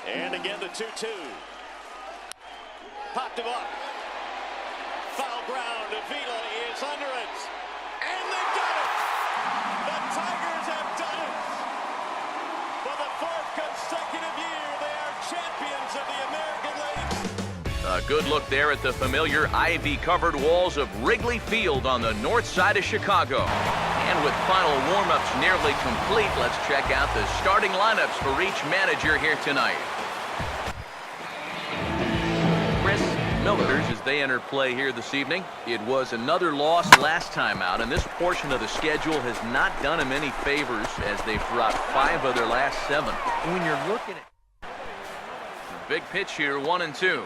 And again the 2-2. Popped him up. Foul ground. Avila is under it. And they've done it. The Tigers have done it. For the fourth consecutive year, they are champions of the American League. A good look there at the familiar ivy-covered walls of Wrigley Field on the north side of Chicago. And with final warm-ups nearly complete, let's check out the starting lineups for each manager here tonight. As they enter play here this evening. It was another loss last time out, and this portion of the schedule has not done them any favors as they've dropped 5 of their last 7. When you're looking at big pitch here, 1-2.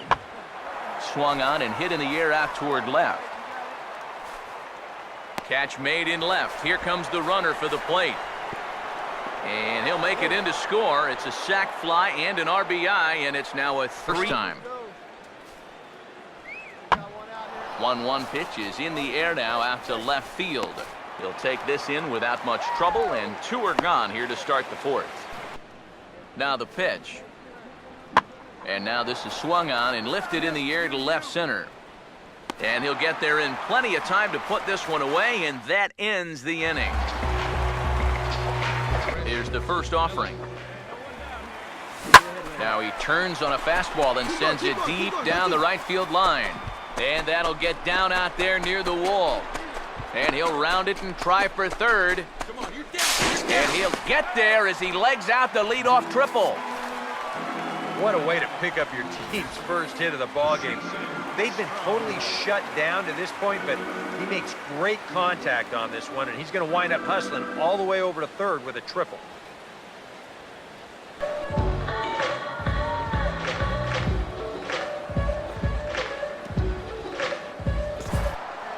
Swung on and hit in the air out toward left. Catch made in left. Here comes the runner for the plate. And he'll make it in to score. It's a sac fly and an RBI, and it's now a 3-time. 1-1 pitch is in the air now out to left field. He'll take this in without much trouble, and 2 are gone here to start the 4th. Now the pitch. And now this is swung on and lifted in the air to left center. And he'll get there in plenty of time to put this one away, and that ends the inning. Here's the first offering. Now he turns on a fastball and sends it deep down the right field line. And that'll get down out there near the wall. And he'll round it and try for third. And he'll get there as he legs out the leadoff triple. what a way to pick up your team's first hit of the ballgame. They've been totally shut down to this point, but he makes great contact on this one, and he's going to wind up hustling all the way over to third with a triple.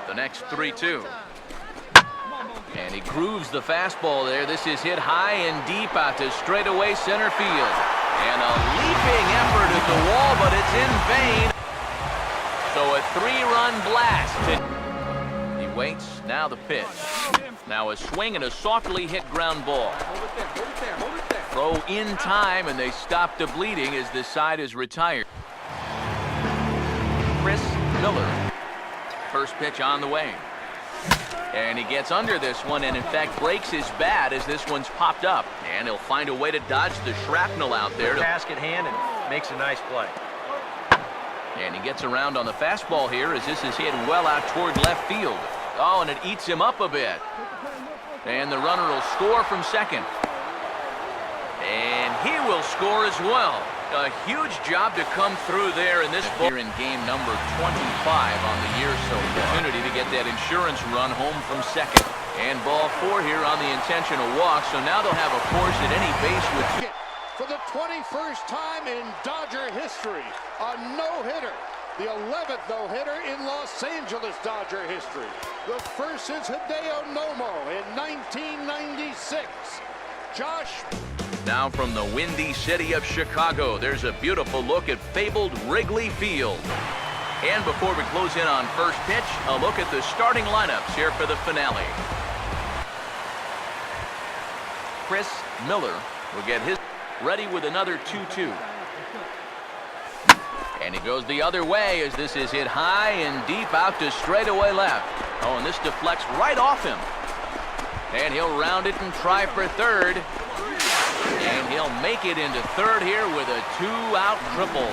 The next 3-2. And he grooves the fastball there. This is hit high and deep out to straightaway center field. And a leaping effort at the wall, but it's in vain. So a 3-run blast. He waits. Now the pitch. Now a swing and a softly hit ground ball. Throw in time, and they stop the bleeding as this side is retired. Chris Miller. First pitch on the way. And he gets under this one and, in fact, breaks his bat as this one's popped up. And he'll find a way to dodge the shrapnel out there. Task at hand and makes a nice play. And he gets around on the fastball here as this is hit well out toward left field. Oh, and it eats him up a bit. And the runner will score from second. And he will score as well. A huge job to come through there in this ball. Here in game number 25 on the year so far. Opportunity to get that insurance run home from second. And ball 4 here on the intentional walk. So now they'll have a course at any base with. For the 21st time in Dodger history, a no-hitter. The 11th no-hitter in Los Angeles Dodger history. The first since Hideo Nomo in 1996. Josh. Now from the windy city of Chicago, there's a beautiful look at fabled Wrigley Field. And before we close in on first pitch, a look at the starting lineups here for the finale. Chris Miller will get his ready with another 2-2. And he goes the other way as this is hit high and deep out to straightaway left. Oh, and this deflects right off him. And he'll round it and try for third. And he'll make it into third here with a 2-out triple.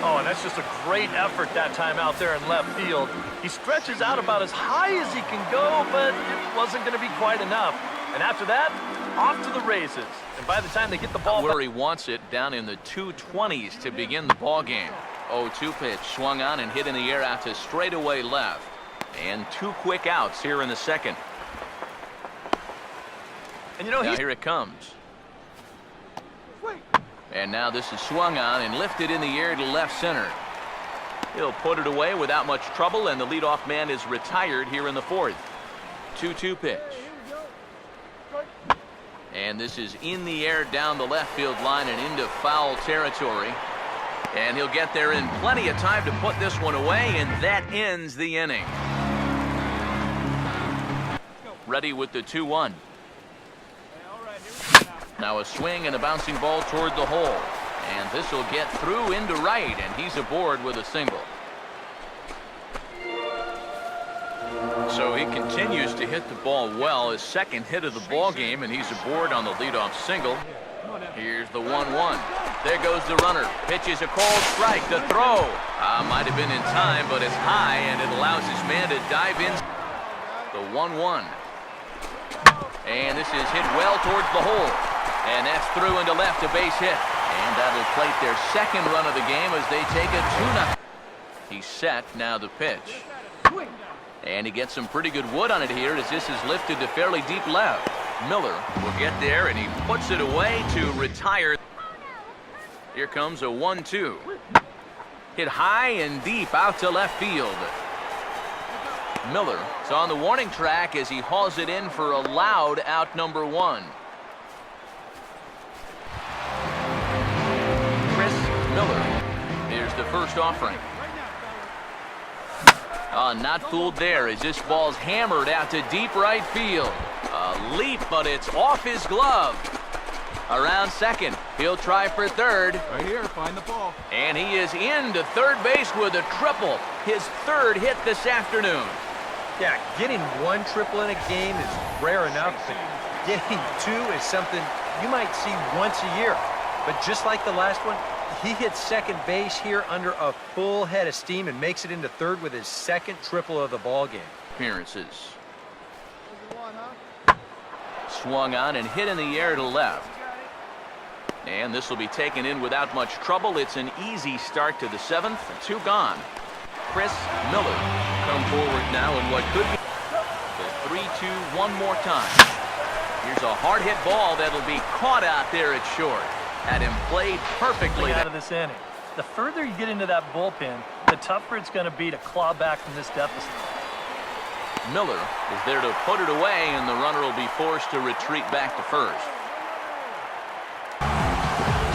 Oh, and that's just a great effort that time out there in left field. He stretches out about as high as he can go, but it wasn't going to be quite enough. And after that, off to the races. And by the time they get the ball where he wants it, down in the 220s to begin the ball game. 0-2 pitch swung on and hit in the air out to straightaway left. And 2 quick outs here in the second. And you know, now here it comes. And now this is swung on and lifted in the air to left center. He'll put it away without much trouble, and the leadoff man is retired here in the fourth. 2-2 pitch. And this is in the air down the left field line and into foul territory. And he'll get there in plenty of time to put this one away, and that ends the inning. Ready with the 2-1. Now a swing and a bouncing ball toward the hole. And this will get through into right, and he's aboard with a single. So he continues to hit the ball well. His second hit of the ball game, and he's aboard on the leadoff single. Here's the 1-1. There goes the runner. Pitches a called strike. The throw might have been in time, but it's high, and it allows his man to dive in. The 1-1. And this is hit well towards the hole. And that's through into left, a base hit. And that'll plate their second run of the game as they take a 2-0. He's set. Now the pitch. And he gets some pretty good wood on it here as this is lifted to fairly deep left. Miller will get there, and he puts it away to retire. Here comes a 1-2. Hit high and deep out to left field. Miller is on the warning track as he hauls it in for a loud out number 1. Chris Miller. Here's the first offering. Not fooled there as this ball's hammered out to deep right field. A leap, but it's off his glove. Around second, he'll try for third. Right here, find the ball. And he is into third base with a triple. His third hit this afternoon. Yeah, getting one triple in a game is rare enough, but getting two is something you might see once a year. But just like the last one, he hits second base here under a full head of steam and makes it into third with his second triple of the ball game. Appearances. Swung on and hit in the air to left. And this will be taken in without much trouble. It's an easy start to the 7th. 2 gone. Chris Miller come forward now in what could be the 3-2 one more time. Here's a hard hit ball that'll be caught out there at short. Had him played perfectly out of this inning. The further you get into that bullpen, the tougher it's going to be to claw back from this deficit. Miller is there to put it away, and the runner will be forced to retreat back to first.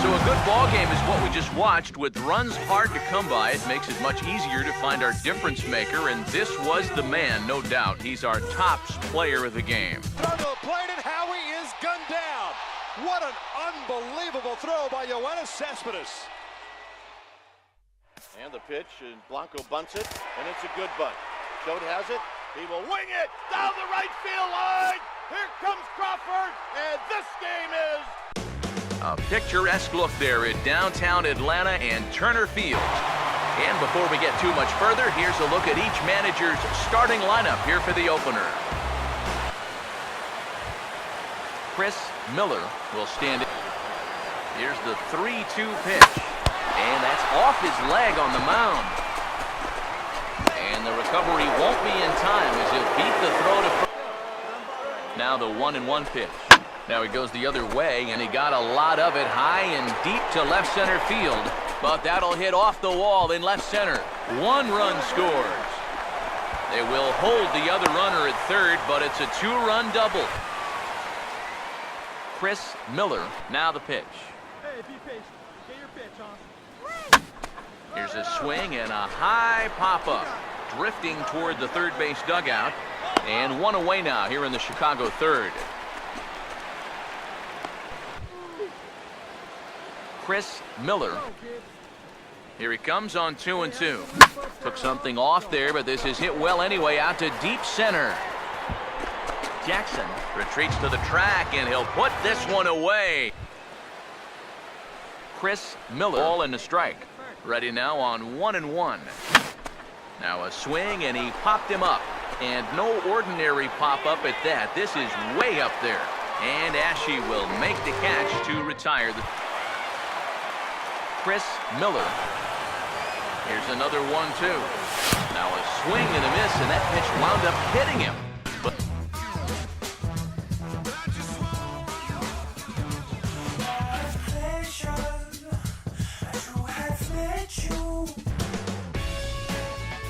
So a good ball game is what we just watched. With runs hard to come by, it makes it much easier to find our difference maker, and this was the man, no doubt. He's our top player of the game. Throw to the plate, and Howie is gunned down. What an unbelievable throw by Yoenis Cespedes. And the pitch, and Blanco bunts it, and it's a good bunt. Schott has it. He will wing it down the right field line. Here comes Crawford, and this game is... A picturesque look there at downtown Atlanta and Turner Field. And before we get too much further, here's a look at each manager's starting lineup here for the opener. Chris Miller will stand in. Here's the 3-2 pitch. And that's off his leg on the mound. And the recovery won't be in time as he'll beat the throw to first. Now the 1-1 pitch. Now he goes the other way, and he got a lot of it high and deep to left center field. But that'll hit off the wall in left center. 1 run scores. They will hold the other runner at third, but it's a 2-run double. Chris Miller, now the pitch. Hey, be patient. Get your pitch, huh? Here's a swing and a high pop-up. Drifting toward the third base dugout. And 1 away now here in the Chicago third. Chris Miller. Here he comes on 2-2. Took something off there, but this is hit well anyway out to deep center. Jackson retreats to the track, and he'll put this one away. Chris Miller, ball and a strike. Ready now on 1-1. Now a swing, and he popped him up. And no ordinary pop-up at that. This is way up there. And Ashe will make the catch to retire the... Chris Miller. Here's another 1-2. Now a swing and a miss, and that pitch wound up hitting him. But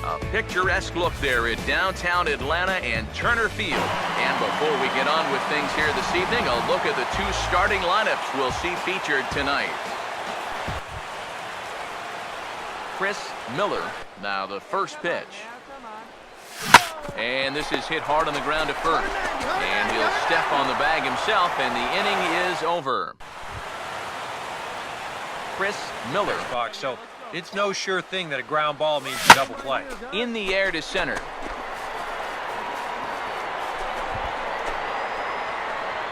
a picturesque look there at downtown Atlanta and Turner Field. And before we get on with things here this evening, a look at the 2 starting lineups we'll see featured tonight. Chris Miller, now the first pitch. And this is hit hard on the ground at first. And he'll step on the bag himself, and the inning is over. Chris Miller. Box, so it's no sure thing that a ground ball means a double play. In the air to center.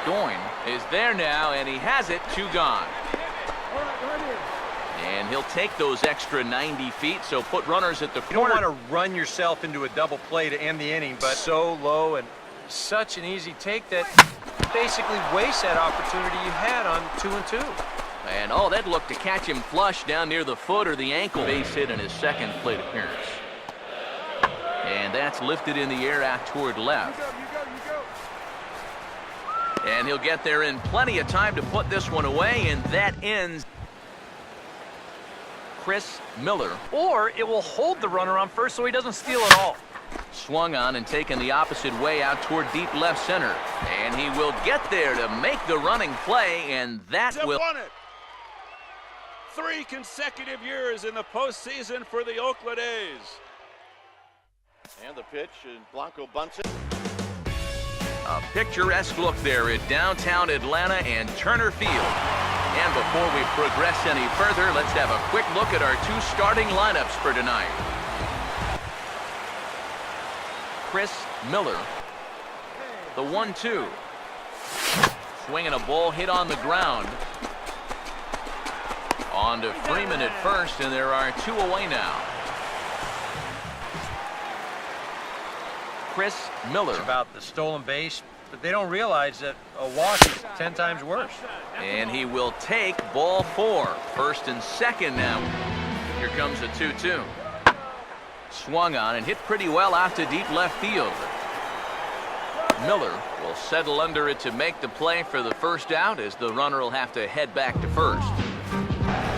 Doyne is there now, and he has it, 2 gone. And he'll take those extra 90 feet, so put runners at the You don't corner. want to run yourself into a double play to end the inning, but so low and such an easy take that basically wastes that opportunity you had on 2 and 2. And oh, that looked to catch him flush down near the foot or the ankle. Base hit in his second plate appearance. And that's lifted in the air out toward left. And he'll get there in plenty of time to put this one away, and that ends Chris Miller. Or it will hold the runner on first so he doesn't steal at all. Swung on and taken the opposite way out toward deep left center. And he will get there to make the running play, and that Diff will... won it. 3 consecutive years in the postseason for the Oakland A's. And the pitch, and Blanco bunts it. A picturesque look there at downtown Atlanta and Turner Field. And before we progress any further, let's have a quick look at our 2 starting lineups for tonight. Chris Miller, the 1-2. Swinging a ball hit on the ground. On to Freeman at first, and there are 2 away now. Chris Miller. About the stolen base, but they don't realize that a walk is 10 times worse. And he will take ball 4. First and second now. Here comes a 2-2. Swung on and hit pretty well out to deep left field. Miller will settle under it to make the play for the first out, as the runner will have to head back to first.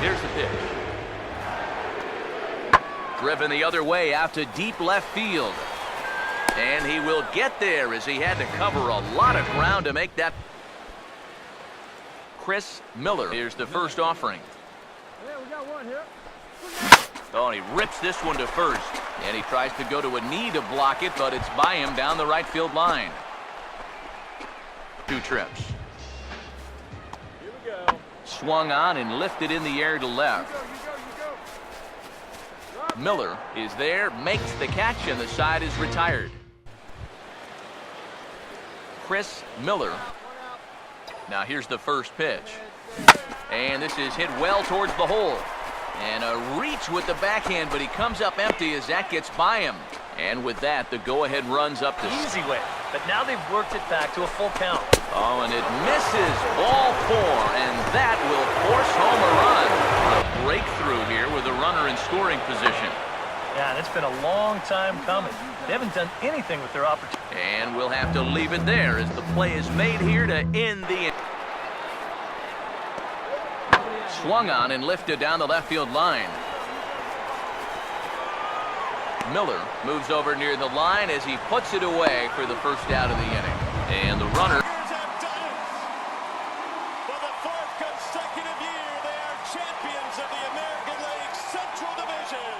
Here's the pitch. Driven the other way out to deep left field. And he will get there, as he had to cover a lot of ground to make that. Chris Miller. Here's the first offering. Yeah, we got one here. Oh, and he rips this one to first. And he tries to go to a knee to block it, but it's by him down the right field line. 2 trips. Here we go. Swung on and lifted in the air to left. You go. Miller is there, makes the catch, and the side is retired. Chris Miller. Now here's the first pitch. And this is hit well towards the hole. And a reach with the backhand, but he comes up empty as that gets by him. And with that, the go-ahead runs up to... Easy way. But now they've worked it back to a full count. Oh, and it misses. Ball 4, and that will force home a run. A breakthrough here with a runner in scoring position. Yeah, and it's been a long time coming. They haven't done anything with their opportunity. And we'll have to leave it there as the play is made here to end the... Swung on and lifted down the left field line. Miller moves over near the line as he puts it away for the first out of the inning. And the runner... Tigers have done it. For the 4th consecutive year, they are champions of the American League Central Division.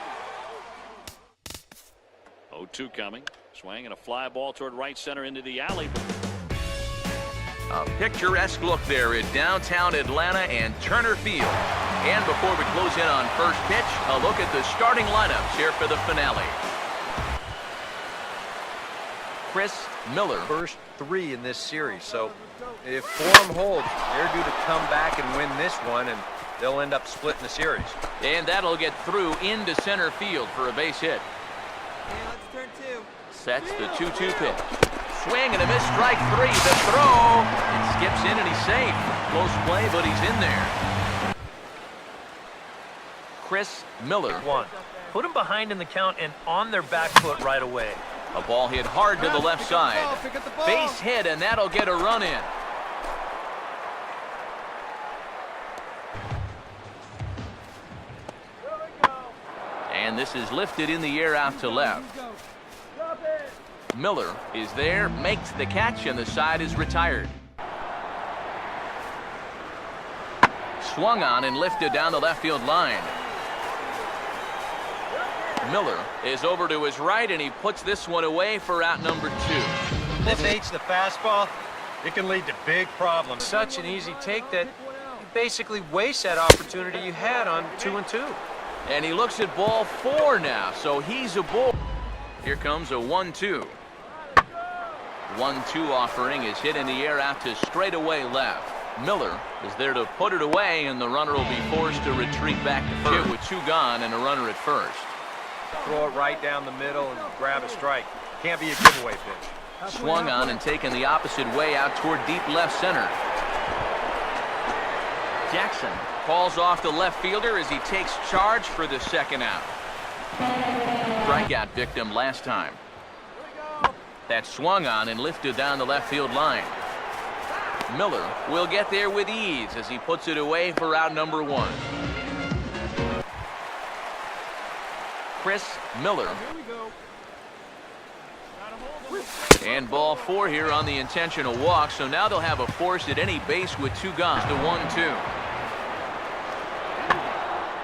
0-2 coming. Swing and a fly ball toward right center into the alley. A picturesque look there at downtown Atlanta and Turner Field. And before we close in on first pitch, a look at the starting lineups here for the finale. Chris Miller. First 3 in this series, so if form holds, they're due to come back and win this one, and they'll end up splitting the series. And that'll get through into center field for a base hit. Let's turn 2. Sets the 2-2 pitch. Swing and a miss, strike 3. The throw. It skips in and he's safe. Close play, but he's in there. Chris Miller. 1. Put them behind in the count and on their back foot right away. A ball hit hard to the left side. Base hit, and that'll get a run in. And this is lifted in the air out to left. Miller is there, makes the catch, and the side is retired. Swung on and lifted down the left field line. Miller is over to his right, and he puts this one away for out number 2. This hates the fastball. It can lead to big problems. Such an easy take that you basically waste that opportunity you had on 2-2. And he looks at ball 4 now, so he's aboard. Here comes a 1-2. 1-2 offering is hit in the air out to straightaway left. Miller is there to put it away, and the runner will be forced to retreat back to first. Hit with 2 gone and a runner at first. Throw it right down the middle and grab a strike. Can't be a giveaway pitch. Swung on and taken the opposite way out toward deep left center. Jackson calls off the left fielder as he takes charge for the second out. Strikeout victim last time. That swung on and lifted down the left field line. Miller will get there with ease as he puts it away for out number 1. Chris Miller. And ball 4 here on the intentional walk, so now they'll have a force at any base with 2 gone. The 1-2.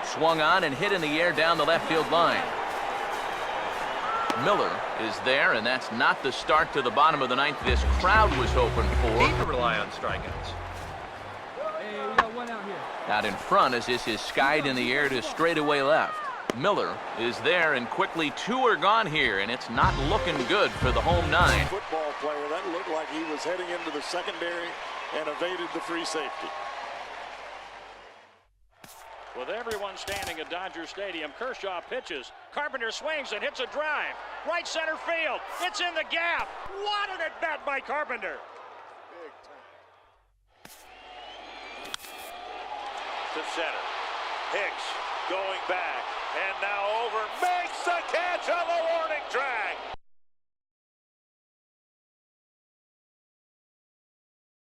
Swung on and hit in the air down the left field line. Miller is there, and that's not the start to the bottom of the 9th this crowd was hoping for. Need to rely on strikeouts. Hey, we got one out here. Out in front as this is skied in the air to straightaway left. Miller is there, and quickly 2 are gone here, and it's not looking good for the home 9. Football player, that looked like he was heading into the secondary and evaded the free safety. With everyone standing at Dodger Stadium, Kershaw pitches. Carpenter swings and hits a drive. Right center field. It's in the gap. What an at-bat by Carpenter. To center. Hicks going back. And now over. Makes the catch on the warning track.